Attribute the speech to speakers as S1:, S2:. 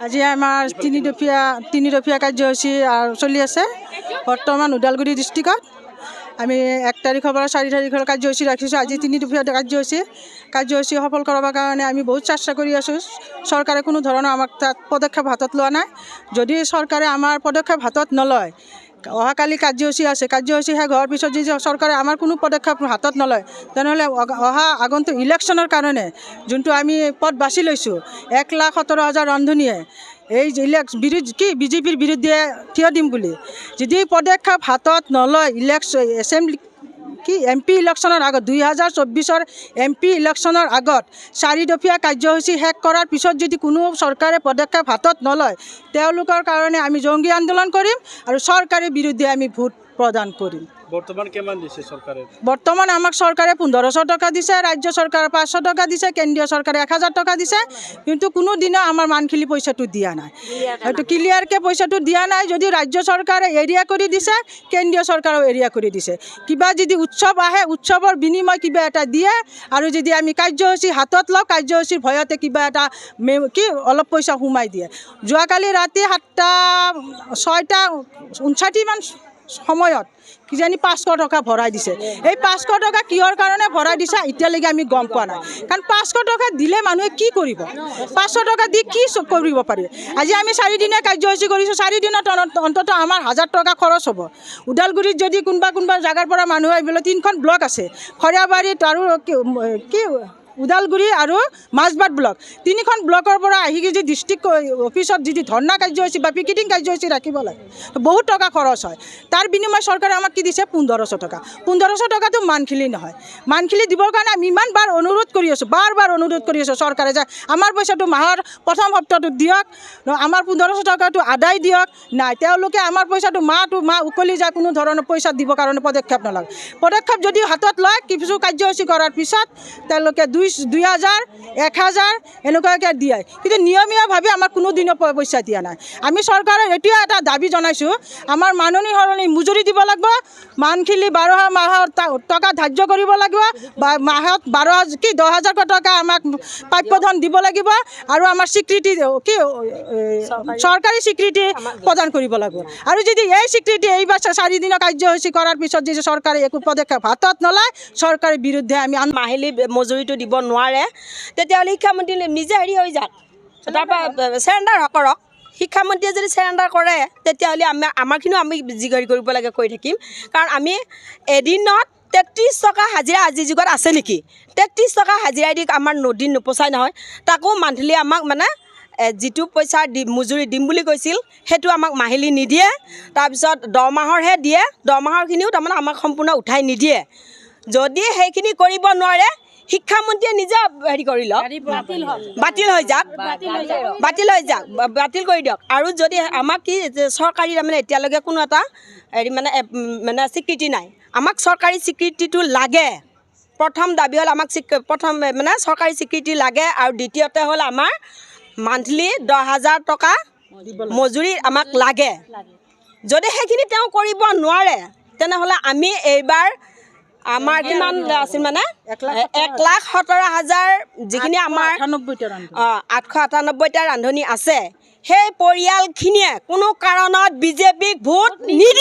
S1: আজি আমাৰ তিনিদফীয়া কাৰ্যসূচী চলি আছে বৰ্তমান ওদালগুৰি ডিষ্ট্ৰিক্টত। আমি 1 তাৰিখৰ পৰা 4 তাৰিখৰ কাৰ্যসূচী ৰাখিছোঁ। আজি তিনিদফীয়া কাৰ্যসূচী সফল কৰাৰ কাৰণে আমি বহুত চেষ্টা কৰি আছোঁ। চৰকাৰে কোনো ধৰণৰ আমাক তাত পদক্ষেপ হাতত লোৱা নাই। যদি চৰকাৰে আমাৰ পদক্ষেপ হাতত নলয়, অহাকালি কাৰ্যসূচী আছে, কাৰ্যসূচী শেষ হোৱাৰ পিছত যদি চৰকাৰে আমাৰ কোনো পদক্ষেপ হাতত নলয়, তেনেহ'লে অহা আগন্তুক ইলেকশ্যনৰ কাৰণে যোনটো আমি পদ বাছি লৈছোঁ 1,17,000 ৰান্ধনীয়ে এই বিজেপিৰ বিৰুদ্ধে থিয় দিম বুলি যদি পদক্ষেপ হাতত নলয়, MP ইলেকশ্যনৰ আগত 2024 MP ইলেকশ্যনৰ আগত 4 দফীয়া কাৰ্যসূচী শেষ কৰাৰ পিছত যদি কোনো চৰকাৰে পদক্ষেপ হাতত নলয়, তেওঁলোকৰ কাৰণে আমি জংগী আন্দোলন কৰিম আৰু চৰকাৰৰ বিৰুদ্ধে আমি ভোট প্ৰদান কৰিম।
S2: বৰ্তমান কিমান দিছে চৰকাৰে?
S1: বৰ্তমান আমাক চৰকাৰে 1500 টকা দিছে, ৰাজ্য চৰকাৰে 500 টকা দিছে, কেন্দ্ৰীয় চৰকাৰে 1000 টকা দিছে, কিন্তু কোনো দিনা আমাৰ মানখিলি পইচাটো দিয়া নাই। হয়তো ক্লিয়াৰকৈ পইচাটো দিয়া নাই। যদি ৰাজ্য চৰকাৰে এৰিয়া কৰি দিছে, কেন্দ্ৰীয় চৰকাৰেও এৰিয়া কৰি দিছে। কিবা যদি উৎসৱ আহে, উৎসৱৰ বিনিময় কিবা এটা দিয়ে, আৰু যদি আমি কাৰ্যসূচী হাতত লওঁ, কাৰ্যসূচীৰ ভয়তে কিবা এটা অলপ পইচা সোমাই দিয়ে। যোৱাকালি ৰাতি 6:59 মান সময়ত কিজানি 500 টকা ভৰাই দিছে। এই 500 টকা কিহৰ কাৰণে ভৰাই দিছে এতিয়ালৈকে আমি গম পোৱা নাই। কাৰণ 500 টকা দিলে মানুহে কি কৰিব? 500 টকা দি কি কৰিব পাৰি? আজি আমি 4 দিনীয়া কাৰ্যসূচী কৰিছোঁ। 4 দিনত অন্ততঃ আমাৰ 1000 টকা খৰচ হ'ব। ওদালগুৰিত যদি কোনোবা জেগাৰ পৰা মানুহ আহিবলৈ 3খন ব্লক আছে, খৰিয়াবাৰীত আৰু ওদালগুৰি আৰু মাজবাট ব্লক, 3খন ব্লকৰ পৰা আহি যদি ডিষ্ট্ৰিক্ট অফিচত যদি ধৰ্ণা কাৰ্যসূচী বা পিকেটিং কাৰ্যসূচী ৰাখিব লাগে, বহুত টকা খৰচ হয়। তাৰ বিনিময় চৰকাৰে আমাক কি দিছে? 1500 টকা। 1500 টকাটো মানখিলি নহয়। মানখিলি দিবৰ কাৰণে আমি ইমান বাৰ অনুৰোধ কৰি আছোঁ, বাৰ অনুৰোধ কৰি আছোঁ চৰকাৰে যে আমাৰ পইচাটো মাহৰ প্ৰথম সপ্তাহটোত দিয়ক, আমাৰ 1500 টকাটো আদায় দিয়ক। নাই, তেওঁলোকে আমাৰ পইচাটো মাহ উকলি যায়, কোনো ধৰণৰ পইচা দিবৰ কাৰণে পদক্ষেপ নলয়। পদক্ষেপ যদি হাতত লয়, কিছু কাৰ্যসূচী কৰাৰ পিছত তেওঁলোকে 2000, 1000 এনেকুৱাকৈ দিয়ে, কিন্তু নিয়মীয়াভাৱে আমাক কোনো দিনো পইচা দিয়া নাই। আমি চৰকাৰৰ এতিয়া এটা দাবী জনাইছোঁ, আমাৰ মাননি সলনি মজুৰি দিব লাগিব, মানখিলি 12 মাহৰ টকা ধাৰ্য কৰিব লাগিব, বা মাহত 10,000 টকা আমাক প্ৰাপ্যধন দিব লাগিব, আৰু আমাৰ স্বীকৃতি চৰকাৰী স্বীকৃতি প্ৰদান কৰিব লাগিব। আৰু যদি এই স্বীকৃতি এইবাৰ 4 দিনৰ কাৰ্যসূচী কৰাৰ পিছত যদি চৰকাৰে একো পদক্ষেপ হাতত নলয়, চৰকাৰৰ বিৰুদ্ধে আমি
S3: মাহিলী মজুৰিটো দিব নোৱাৰে, তেতিয়াহ'লে শিক্ষামন্ত্ৰী নিজে হৈ যাওক, তাৰপৰা চেৰেণ্ডাৰ কৰক। শিক্ষামন্ত্ৰীয়ে যদি চেৰেণ্ডাৰ কৰে, তেতিয়াহ'লে আমাৰখিনিও আমি জিগৰি কৰিব লাগে, কৰি থাকিম। কাৰণ আমি এদিনত 33 টকা হাজিৰা আজিৰ যুগত আছে নেকি? 33 টকা হাজিৰা দি আমাৰ নদী নোপোচাই নহয়। তাকো মান্থলি আমাক যিটো পইচা মজুৰি দিম বুলি কৈছিল, সেইটো আমাক মাহিলী নিদিয়ে। তাৰপিছত 10 মাহৰহে দিয়ে, 10 মাহৰখিনিও তাৰমানে আমাক সম্পূৰ্ণ উঠাই নিদিয়ে। যদি সেইখিনি কৰিব নোৱাৰে, শিক্ষামন্ত্ৰীয়ে নিজে কৰি লওক, বাতিল হৈ যাওক, বাতিল কৰি দিয়ক। আৰু যদি আমাক চৰকাৰী তাৰমানে এতিয়ালৈকে কোনো এটা স্বীকৃতি নাই, আমাক চৰকাৰী স্বীকৃতিটো লাগে। প্ৰথম দাবী হ'ল আমাক চৰকাৰী স্বীকৃতি লাগে, আৰু দ্বিতীয়তে হ'ল আমাৰ মান্থলি 10,000 টকা মজুৰি আমাক লাগে। যদি সেইখিনি তেওঁ কৰিব নোৱাৰে, তেনেহ'লে আমি এইবাৰ আমাৰ কিমান আছিল 1,17,000 যিখিনি আমাৰ 898টা ৰান্ধনী আছে, সেই পৰিয়ালখিনিয়ে কোনো কাৰণত বিজেপিক ভোট নিদিয়ে।